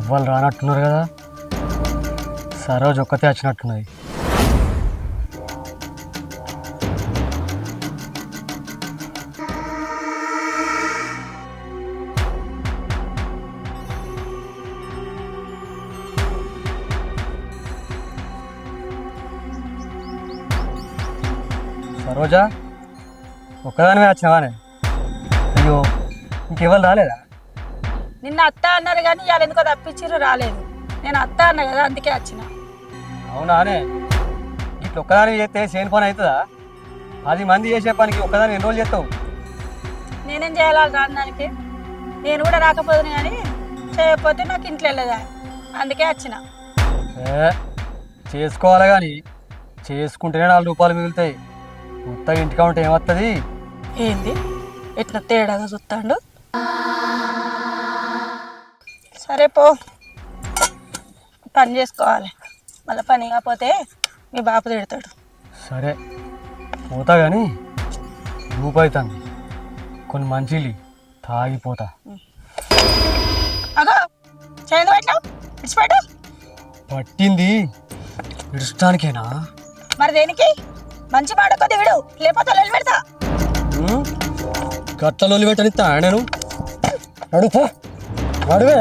ఎవ్వరు రానట్టున్నారు కదా. సరోజ్ ఒక్కతే వచ్చినట్టున్నది. సరోజా ఒక్కదానివే వచ్చినావానే? అయ్యో ఇంకెవరు రాలేదా? నిన్న అత్త అన్నారు కానీ ఇవాళ ఎందుకో తప్పించారు రాలేదు. నేను అత్త అన్నా కదా అందుకే వచ్చిన. అవునానే? ఇట్లా ఒక్కదాని చేస్తే చేయని పని అవుతుందా? 10 మంది చేసే పనికి ఒక్కదాని ఎన్ని రోజులు చేస్తావు? నేనేం చేయాలా దానికి? నేను కూడా రాకపోదును కానీ చేయకపోతే నాకు ఇంట్లో వెళ్ళదా అందుకే వచ్చిన. చేసుకోవాలి కానీ చేసుకుంటేనే 4 రూపాయలు మిగులుతాయి. మొత్తం ఇంటికా ఉంటే ఏమవుతుంది? ఏంది ఎట్లా తేడాగా చూస్తాడు? సరే పో, పని చేసుకోవాలి. మళ్ళీ పని కాకపోతే మీ బాపు తిడతాడు. సరే పోతా కానీ రూపాయితాంది కొన్ని మంచిలు తాగిపోతా. అగో చేయండి పెట్టావు ఇడిచిపెట్టు. పట్టింది ఇడటానికేనా? మరి దేనికి? మంచి మాట కొద్ది విడు, లేకపోతే లొల్లి పెడతా. గట్ల లొల్లి పెట్టనిస్తా నేను. అడుగుపో అడుగే.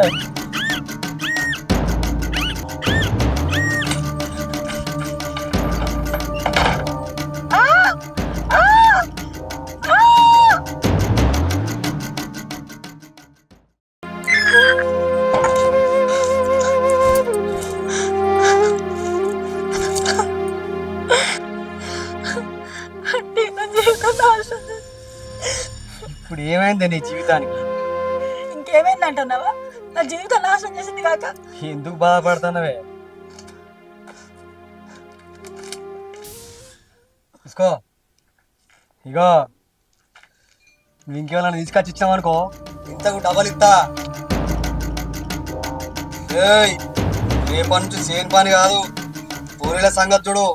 ఇప్పుడు ఏమైంది నీ జీవితానికి? ఇంకేమైంది అంటున్నావా? నా జీవితం నాశనం చేసింది కాక ఎందుకు బాధపడుతున్నావే? తీసుకో. ఇగో నువ్వు ఇంకేమైనా తీసుకొచ్చి ఇచ్చావనుకో ఇంతకు డబల్ ఇస్తా. రేపటి నుంచి సేమ్ పని కాదు, పూరీల సంగతి చూడు.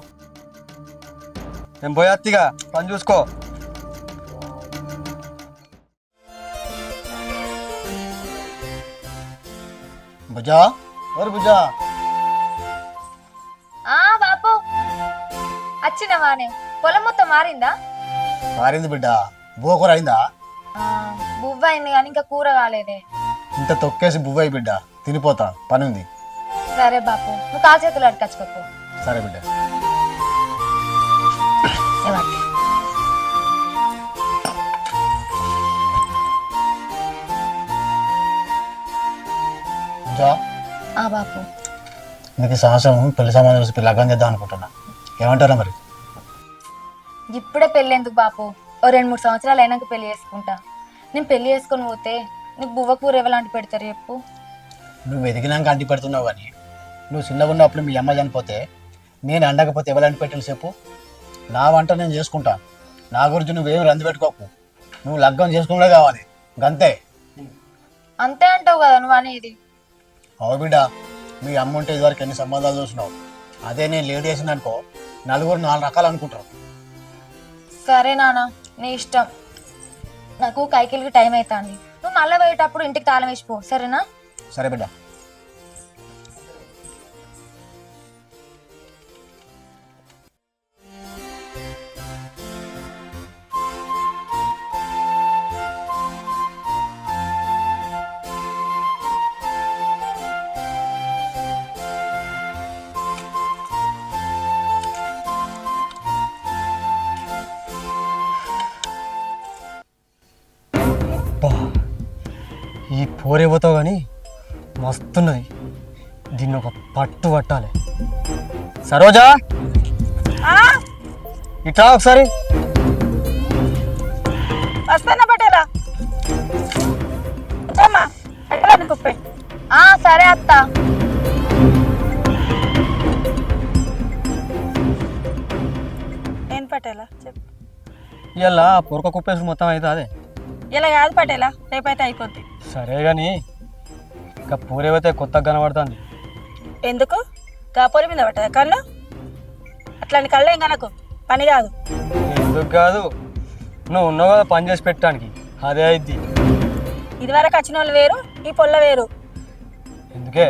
నేను పోయత్తిగా పని చూసుకో. భుజా ఎవరు భుజా? బాపు వచ్చినవానే? పొలం మొత్తం మారిందా? మారింది బిడ్డ. బువ్వ అయిందా? బువ్వ అయింది కానీ ఇంకా కూర కాలేదే. ఇంత తొక్కేసి బువ్వ బిడ్డ, తినిపోతా, పని ఉంది. సరే బాపు, నువ్వు కాలు చేతులు అడకచ్చుకోకు. సరే బిడ్డ. బాపు మీకు సంవత్సరం పెళ్లి సంబంధం చూసి లగ్గం చేద్దాం అనుకుంటున్నా. ఏమంటారా మరి? ఇప్పుడే పెళ్ళి ఎందుకు బాపు? ఓ 2-3 సంవత్సరాలు అయినాక పెళ్లి చేసుకుంటా. నేను పెళ్లి చేసుకొని పోతే నీకు బువ్వ కూర ఎవలాంటి పెడతారు చెప్పు? నువ్వు ఎదిగినాక అంటి పెడుతున్నావు కానీ నువ్వు చిన్నగా ఉన్నప్పుడు మీ అమ్మ చనిపోతే నేను అండకపోతే ఎవలాంటి పెట్టాను చెప్పు? నా వంట నేను చేసుకుంటా. నా గురించి నువ్వేమి రంది పెట్టుకోకు. నువ్వు లగ్గం చేసుకునే కావాలి, గంతే. అంతే అంటావు కదా నువ్వు అనేది? అవు బిడ్డ, మీ అమ్మ ఉంటే ఇదివరకు ఎన్ని సంబంధాలు చూసినావు. అదే నేను లేట్ చేసింది అనుకో, 4 రకాలు అనుకుంటారు. సరే నాన్న, నీ ఇష్టం. నాకు కైకిలికి టైం అవుతుంది. నువ్వు మళ్ళీ పోయేటప్పుడు ఇంటికి తాళం వేసిపో, సరేనా? సరే బిడ్డ. ఈ పోరేపోతావు కానీ మస్తున్నది. దీన్ని ఒక పట్టు పట్టాలి. సరోజా ఇట్లా ఒకసారి. వస్తానా పటేలా? కుప్పే. సరే అత్త. ఏం పటేలా చెప్పు. ఇలా పొరక కుప్పేసి మొత్తం అయితే అదే. ఇలా కాదు పటేలా, రేపైతే అయిపోద్ది. సరే కానీ ఇంకా పూరేవైతే కొత్తగా కనబడుతుంది. ఎందుకు? కాపోలి మీద పట్టదా కళ్ళు? అట్లాంటి కళ్ళు ఏం కనకు, పని కాదు. ఎందుకు కాదు, నువ్వు ఉన్నావు కదా పని చేసి పెట్టడానికి, అదే అయిద్ది. ఇదివరకు వచ్చిన వాళ్ళు వేరు, ఈ పొల్ల వేరు. ఎందుకే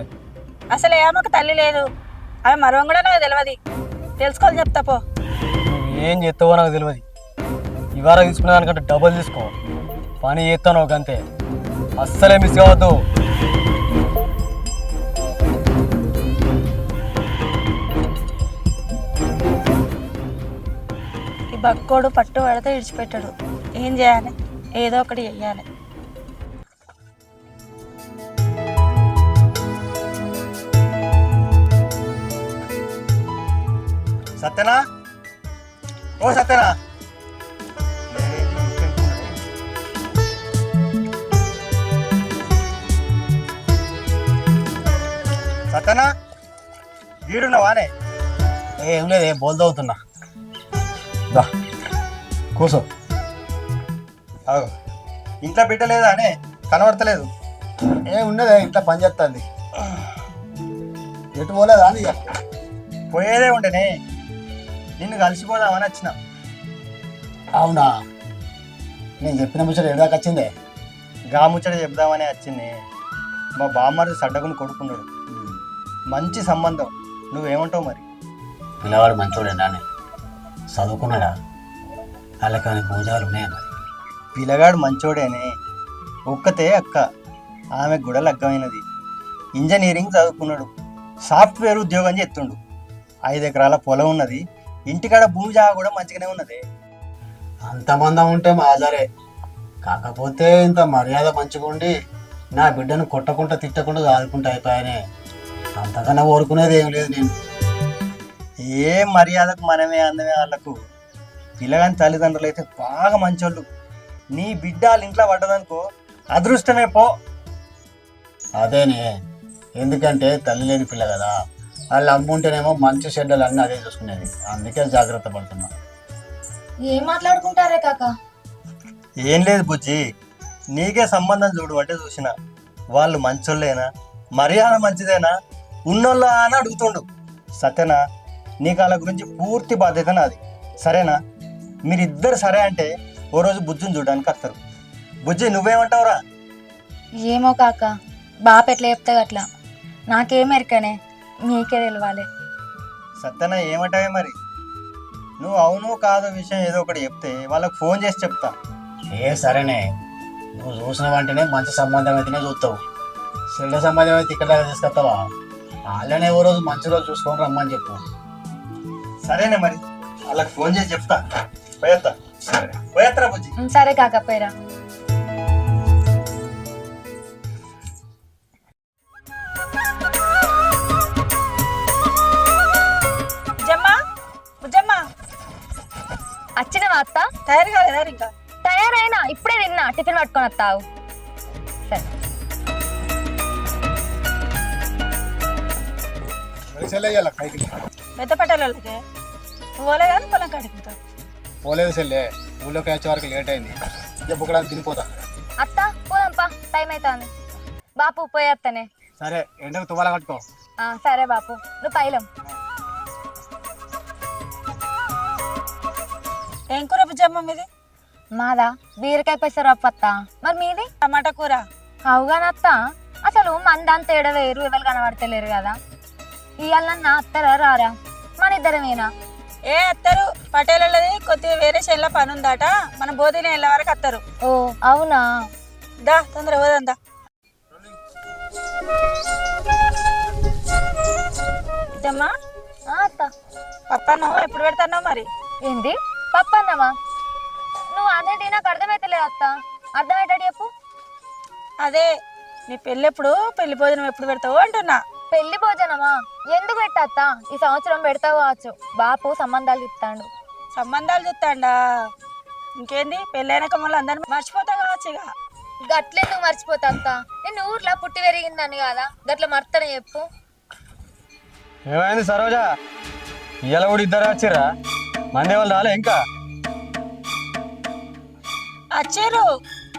అసలు ఏమకు తల్లి లేదు, ఆమె మరవం కూడా నాకు తెలియదు. తెలుసుకోవాలి చెప్తా పో. నువ్వు ఏం చేస్తావో నాకు తెలియదు. ఇవాళ తీసుకునే దానికంటే డబుల్ తీసుకో. పని చేస్తాను ఒక అంతే, అస్సలే మిస్ కావద్దు. ఈ బక్కోడు పట్టు పడితే విడిచిపెట్టాడు. ఏం చేయాలి? ఏదో ఒకటి చెయ్యాలి. సత్యనా, ఓ సత్యనా, సత్యనా వీడున్నావానే? ఏం లేదు, బోల్దవుతున్నా. దా కూసో. అవు ఇంట్లో బిడ్డలేదా అనే? కనబడతలేదు. ఉన్నదే ఇంట్లో పని చేస్తుంది. ఎటు పోలేదా అని ఇక? పోయేదే ఉండనే, నిన్ను కలిసిపోదామని వచ్చిన. అవునా? నేను చెప్పిన ముచ్చట ఎడదాకా వచ్చిందే? గా ముచ్చట చెప్దామని వచ్చింది. మా బామ్మది సడ్డకుని కొడుకున్నాడు, మంచి సంబంధం. నువ్వేమంటావు మరి? పిల్లవాడు మంచోడే నానే, చదువుకున్నాడా? వాళ్ళకి కానీ భూజాలు ఉన్నాయా మరి? పిల్లగాడు మంచోడేనే, ఒక్కతే అక్క, ఆమెకు కూడా లగ్గమైనది. ఇంజనీరింగ్ చదువుకున్నాడు, సాఫ్ట్వేర్ ఉద్యోగం చేస్తుండు. 5 ఎకరాల పొలం ఉన్నది, ఇంటికాడ భూమి జాగా కూడా మంచిగానే ఉన్నది. అంతమందం ఉంటే మాజారే. కాకపోతే ఇంత మర్యాద మంచిగా ఉండి నా బిడ్డను కొట్టకుండా తిట్టకుండా చదువుకుంటూ అయిపోయానే. అంతకన్నా కోరుకునేది ఏం లేదు నేను. ఏ మర్యాదకు మనమే అందమే వాళ్ళకు. పిల్లగాని తల్లిదండ్రులు అయితే బాగా మంచోళ్ళు. నీ బిడ్డ వాళ్ళ ఇంట్లో పడ్డదనుకో, అదృష్టమే పో. అదేనే, ఎందుకంటే తల్లి లేని పిల్ల కదా. వాళ్ళు అమ్ముంటేనేమో మంచి చెడ్డలు అన్నీ అదే చూసుకునేది. అందుకే జాగ్రత్త పడుతున్నా. ఏం మాట్లాడుకుంటారే కాక? ఏం లేదు బుజ్జి, నీకే సంబంధం చూడు అంటే చూసిన. వాళ్ళు మంచోళ్ళేనా, మర్యాద మంచిదేనా, ఉన్నోళ్ళా అని అడుగుతుండు. సత్యనా, నీకు వాళ్ళ గురించి పూర్తి బాధ్యత నాది, సరేనా? మీరిద్దరు సరే అంటే ఓ రోజు బుజ్జిని చూడడానికి వస్తారు. బుజ్జి నువ్వేమంటావురా? ఏమో కాక, బాప ఎట్లా చెప్తే అట్లా. నాకేం ఎరకనే, మీకే తెలవాలి. సత్యనా ఏమంటావే మరి? నువ్వు అవును కాదు విషయం ఏదో ఒకటి చెప్తే వాళ్ళకి ఫోన్ చేసి చెప్తా. సరేనే, నువ్వు చూసిన వెంటనే మంచి సంబంధం అయితేనే చూస్తావు. చెడ్డ సంబంధం అయితే ఇక్కడ తీసుకొస్తావా? వాళ్ళనే ఓ రోజు మంచి రోజు చూసుకొని రమ్మని చెప్పు. సరేనే మరి, వాళ్ళకి ఫోన్ చేసి చెప్తా. పోయేస్తా. సరే పోయేత్తరా బుజ్జి? సరే కాకపోయిరా. వచ్చినవా అత్త? తయారు కాలేదా ఇంకా? తయారైనా, ఇప్పుడే తిన్నా. టిఫిన్ పట్టుకొని వస్తావు. పెద్ద పట్టేళ్ళకి పోలే కానీ పొలం కడుగుతా. పోలేదు సెల్లే, ఊళ్ళోకి వచ్చే వరకు లేట్ అయింది. చెప్పు తినిపోతా. అత్త పోదాంపా, టైం అవుతుంది. బాపు పోయేత్తనే. సరే, ఎండకు తువ్వాల కట్టుకో. సరే బాపు, నువ్వు పైలం. ఏం కూర బుజ్జమ్మ మీది? మాదా బీరకాయ పెసరపప్పు అత్త. మరి మీది? టమాటా కూర. అవుగానత్త, అసలు మందంత తేడా వేరు, ఎవరు కనబడతలేరు కదా. ఇవాళన్నా అత్తరా రారా? మన ఇద్దరమేనా? ఏ అత్తరు, పటేలది కొద్దిగా వేరే చెల్ల పని ఉందట, మన బోధిని వెళ్ళే వరకు అత్తరు. ఓ అవునా? దా తొందర పోదందా. బుజ్జమ్మ, అత్త పప్పను ఎప్పుడు పెడతాన్నావు మరి? ఏంది పప్పు అన్నమా? నువ్వు అదేంటి నాకు అర్థమైతలేదు అత్త. అర్థమయ్యేటట్టు చెప్పు. అదే నీ పెళ్ళి ఎప్పుడు, పెళ్లి భోజనం ఎప్పుడు పెడతావు అంటున్నా. పెళ్లి భోజనమా? ఎందుకు పెట్టత్తా? ఈ సంవత్సరం పెడతావు కావచ్చు. బాపు సంబంధాలు ఇస్తాడు. సంబంధాలు చూస్తాడా? ఇంకేంది, పెళ్ళైనాక మళ్ళీ అందరిని మర్చిపోతా కావచ్చు. ఇక గట్లెందుకు మర్చిపోతా అత్త? నేను ఊర్లో పుట్టి పెరిగిందని కదా, గట్ల మర్తనే చెప్పు. ఏమైంది సరోజా? ఇవాళ కూడా ఇద్దరు వచ్చిర్రా? మంది వాళ్ళు రాలే ఇంకా? వచ్చారు,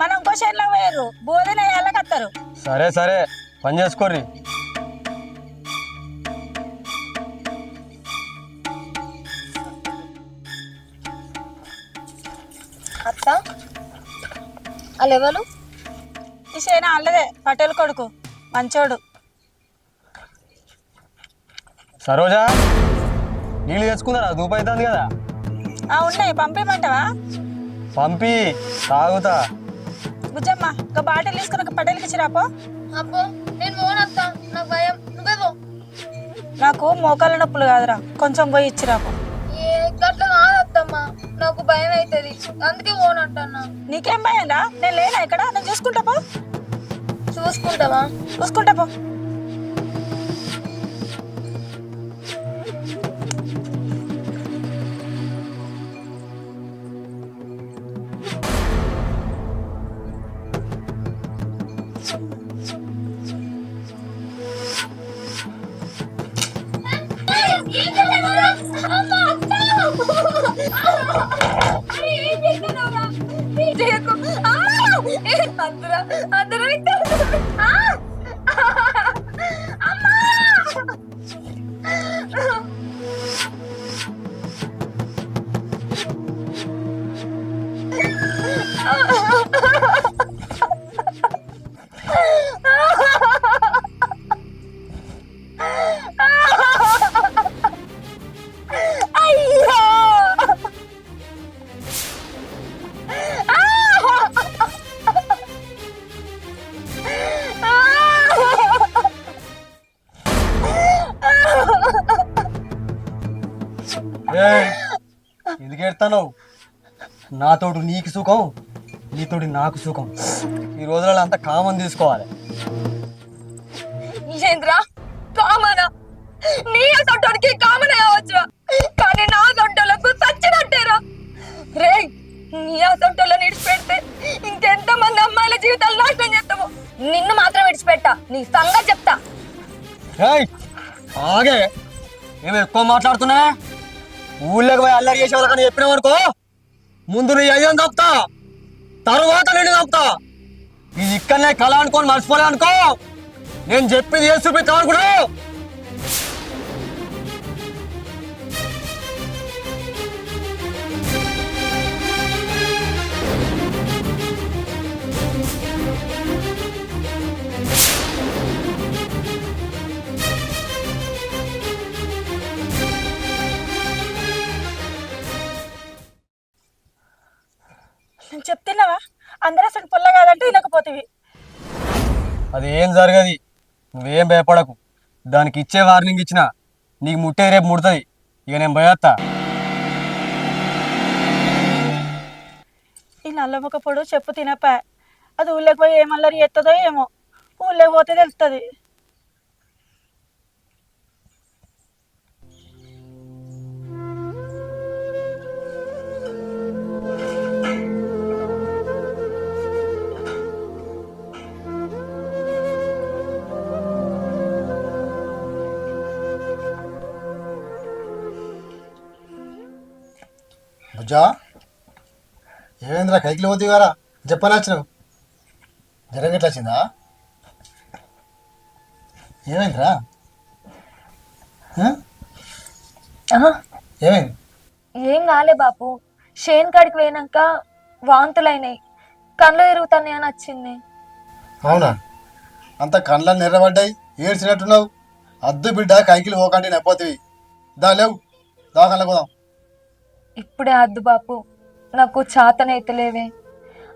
మనం ఇంకో షేర్లో పోయారు, బోధిన వేయాలకి వస్తారు. సరే సరే, పని చేసుకోర్రి. అత్త వాళ్ళు ఎవరు? ఈ సేన అల్లదే, పటేల్ కొడుకు, మంచోడు. సరోజా నీళ్ళు తెచ్చుకుందా దూపు అవుతుంది కదా ఉన్నాయి పంపిమంటావా? పంపి తాగుతా. బుజ్జమ్మ ఒక బాటిల్ తీసుకుని ఒక పటేల్కి ఇచ్చిరాపో. అబ్బో నేను పోనత్తా, నాకు భయం. నువ్వే పో. నాకు మోకాళ్ళ నొప్పులు కాదురా, కొంచెం పోయి ఇచ్చిరాపో. ఏ గట్ల కాదత్తమ్మా, నాకు భయం అవుతుంది, అందుకే పోనంటన్నా. నీకేం భయం రా? నేను లేనా ఇక్కడ? నేను చూసుకుంటా పో. చూసుకుంటావా? చూసుకుంటా పో. ఎందుకు ఎడతాను? నాతోడు నీకు సుఖం, నీతోటి నాకు సుఖం. ఈ రోజులలో అంతా కామన్ తీసుకోవాలి. ఏంద్రా కామనా? నీ అసొంటోనికి కామన్ అవ్వచ్చురా, కానీ నా అసొంటోళ్ళకు చచ్చినట్టేరా. రే నీ అసొంటోళ్ళని విడిచిపెడితే ఇంకెంత మంది అమ్మాయిల జీవితాలు నాశనం చేస్తావు. నిన్ను మాత్రం విడిచిపెట్టా, నీ సంగతి చెప్తా. ఆగే ఏమి ఎక్కువ మాట్లాడుతున్నా? ఊళ్ళోకి పోయి అల్లరి చేసే వాళ్ళకని చెప్పినావు అనుకో, ముందు నీ అయ్యని తప్పుతా, తరువాత నేను తప్పుతా. ఇది ఇక్కడనే కళ అనుకోని మర్చిపోలే అనుకో, నేను చెప్పింది ఏ చూపిస్తా అనుకున్నా. నేను చెప్తున్నావా? అందరూ అసలు పొల్ల కాదంటే వినకపోతేవి. అది ఏం జరగది, నువ్వేం భయపడకు. దానికి ఇచ్చే వార్నింగ్ ఇచ్చిన నీకు ముట్టే రేపు ముడుతుంది. ఇక నేను భయత్తా. ఈ నల్లముఖ పొడు చెప్పు తినపా. అది ఊళ్ళోకి పోయి ఏమల్లరి ఎత్తదో ఏమో, ఊళ్ళోకి పోతే తెలుస్తుంది. బుజ్జా ఏమైందిరా? కైకిలు పోతీ గారా చెప్పని వచ్చినావు. జ్వరం ఎట్లా వచ్చిందా? ఏమైందిరా? ఏమైంది? ఏం కాలే బాపు, షేన్ కాడికి పోయినాక వాంతులైనాయి, కళ్ళు తిరుగుతాయి అని వచ్చింది. అవునా? అంత కండ్ల నెర్రబడ్డాయి, ఏడ్చినట్టున్నావు. అద్దు బిడ్డ, కైకిలు పోకండి నెప్పోతివి. దా లేవు, దాకల్లా పోదాం. ఇప్పుడే అద్దు బాపు, నాకు చాతనైతలేవే,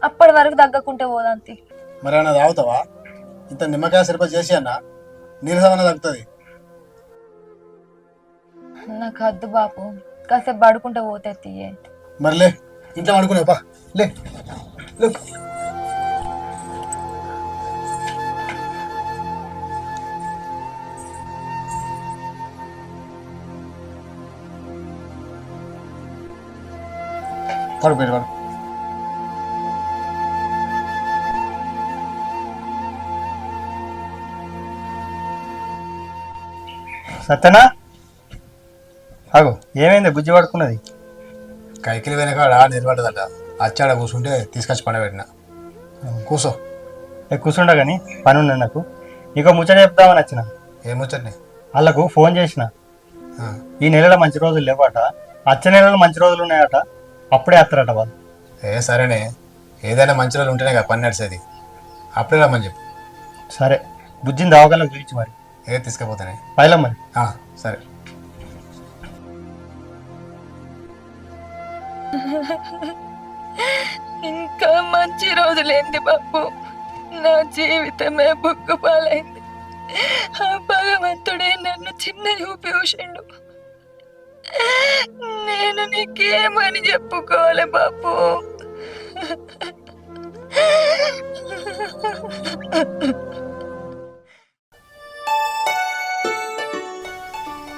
అప్పటి వరకు తగ్గకుంటే పోదాంతి. మరి ఏమన్నా తాగుతావా? ఇంత నిమ్మకాయ సరిపా చేసి అన్న నీరసమన్నా తగ్గుతుంది. నాకు అద్దు బాపు, కాసేపు పడుకుంటే పోతే తీయే. మరి లే, ఇంట్లో పడుకునేవు పా, లే. పడు పడు. సత్యనా ఆగు, ఏమైంది? బుజ్జి పడుకున్నది. కైకిలి వెనకాడ నిలబడ్డదట, అచ్చాడ కూర్చుంటే తీసుకొచ్చి పండబెట్టిన. కూర్చో. కూర్చుండా కానీ పని ఉన్నది నాకు. నీకు ముచ్చట చెప్దామని వచ్చిన. ఏమొచ్చండి? వాళ్ళకు ఫోన్ చేసిన. ఈ నెలలో మంచి రోజులు లేవట, వచ్చే నెలలో మంచి రోజులు ఉన్నాయట, అప్పుడే వస్తారట వాళ్ళు. సరేనే, ఏదైనా మంచి రోజులు ఉంటేనే కదా పని నడిచేది. అప్పుడే రమ్మని చెప్పు. సరే, బుజ్జిని దవాఖానకు చూపించి మరి ఏ తీసుకుపోతానే. పైలం మరి. సరే. ఇంకా మంచి రోజులేంది బాపు, నా జీవితమే బుగ్గుపాలైంది. ఆ భగవంతుడే నన్ను చిన్న చూపి చూసిండు. నేను నీకేమని చెప్పుకోవాలి బాపు.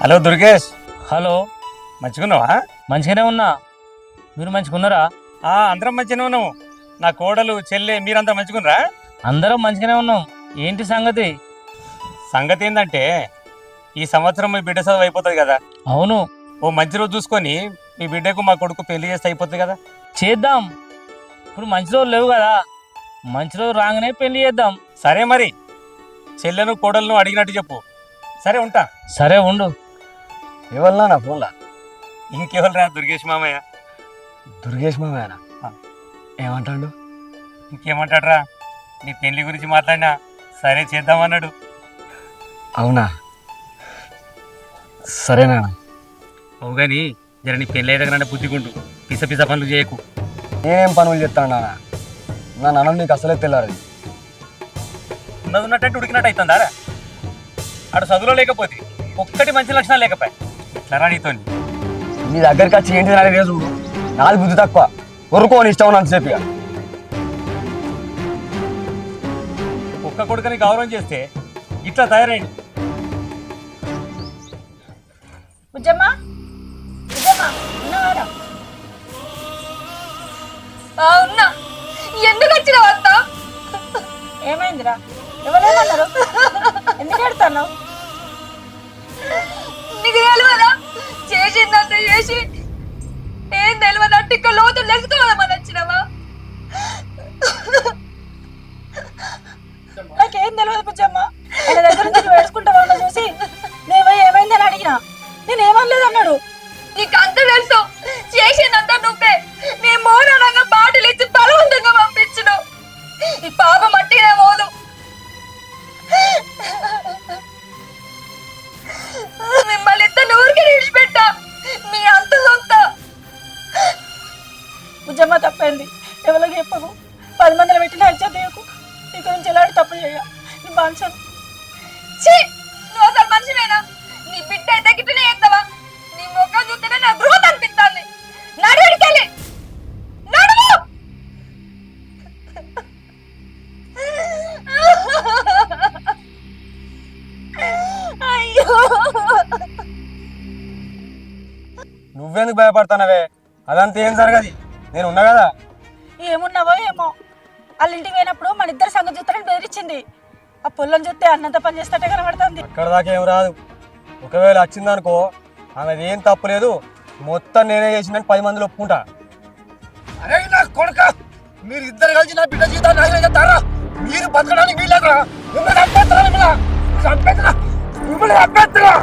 హలో దుర్గేష్, హలో, మంచిగున్నావా? మంచిగానే ఉన్నా. మీరు మంచిగున్నారా? అందరం మంచిగానే ఉన్నాము. నా కోడలు చెల్లె మీరంతా మంచిగున్నారా? అందరం మంచిగానే ఉన్నాం. ఏంటి సంగతి? సంగతి ఏంటంటే ఈ సంవత్సరం మీ బిడ్డ చదువు అయిపోతుంది కదా. అవును, ఓ మంచి రోజు చూసుకొని మీ బిడ్డకు మా కొడుకు పెళ్లి చేస్తే అయిపోతుంది కదా. చేద్దాం. ఇప్పుడు మంచి రోజులు లేవు కదా, మంచి రోజు రాగానే పెళ్లి చేద్దాం. సరే మరి, చెల్లెను కోడలను అడిగినట్టు చెప్పు. సరే ఉంటా. సరే ఉండు. ఎవరినా నా ఫోన్లా? ఇంకెవరు రా, దుర్గేష్ మామయ్య. దుర్గేష్ మామయ్యనా? ఏమంటాడు? ఇంకేమంటాడ్రా, నీ పెళ్లి గురించి మాట్లాడినా సరే చేద్దామన్నాడు. అవునా? సరేనా? అవు కానీ జర నీ పెళ్ళి అయ్యేదాకా బుద్ధిగుండు, పిస పిస పనులు చేయకు. నేనేం పనులు చెప్తాను నాన్న? నా నాన్న నీకు అసలే తెల్లారది. ఉన్నది ఉన్నట్టు ఉడికినట్టు అవుతుందా? ఆడు చదువులో లేకపోతే ఒక్కటి మంచి లక్షణాలు లేకపోయా ఎట్లా నీతో. నీ దగ్గరికి వచ్చి ఏంటి నాలుగు రోజు నాలుగు బుద్ధి తక్కువ కొరుకోని ఇష్టం అంతసేపు. ఇక ఒక్క కొడుకుని గౌరవం చేస్తే ఇట్లా తయారైంది. బుజ్జమ్మ, బుజ్జమ్మ, ఉన్నావారా? ఉన్నా. ఎందుకు వచ్చినావు అత్త? ఏమైందిరా? ఎవరేమన్నారు? ఎందుకు ఎడతావు? నీకు తెలియదా? చేసిందంత చేసి ఏం తెలియదంటే ఇంకా లోతులు తెలుసుకోవాలని వచ్చినావా? నాకేం తెలియదు బుజ్జమ్మ. ఆయన దగ్గర నుంచి నువ్వు ఏడుచుకుంటావా అన్న చూసి నేను ఏమైందని అడిగినా. నేను ఏమనలేదు అన్నాడు. నీకు అంత తెలుసు, చేసిందంతా నువ్వే. నీ మౌనంగా బాటలు ఇచ్చి బలవంతంగా పంపించినావు. ఈ పాపం మట్టినే పోదు. మిమ్మల్ని ఇద్దరు ఊరికి విడిచిపెట్టా. మీ అంత సొంత. బుజ్జమ్మ తప్పైంది, ఎవరికి చెప్పకు. 10 మందిలో పెట్టిన హత్య తీయకు. నీ గురించి ఎలాంటి తప్పు చేయ. నీ బాన్సన్. ఛీ, నువ్వు అసలు మనిషివేనా? నీ బిడ్డ అయితే గిట్టనే చేస్తావా? నీ ముఖం చూస్తేనే నా గ్రోత్ అనిపిస్తుంది. నడుడికెళ్ళి నడువు. అయ్యో, నువ్వెందుకు భయపడతానవే? అదంతా ఏం జరగదు, నేను ఉన్నా కదా. ఏమున్నావో ఏమో. వాళ్ళ ఇంటికి పోయినప్పుడు మన ఇద్దరు సంగతి చూస్తారని బెదిరించింది. ఆ పొల్లని చూస్తే అన్నంత పని చేస్తట్టే కనబడుతుంది. అక్కడ దాకా ఏం రాదు. ఒకవేళ వచ్చిందనుకో ఆమెది ఏం తప్పులేదు, మొత్తం నేనే చేసిందని 10 మందిలో ఒప్పుకుంటా. అరే నా కొడుక, మీరు ఇద్దరు కలిసి నా బిడ్డ జీవితాన్ని నాశనం చేస్తారా? మీరు బతకడానికి వీలేదురా. మిమ్మల్ని అభ్యర్థురా, మిమ్మల్ని అభ్యర్థురా.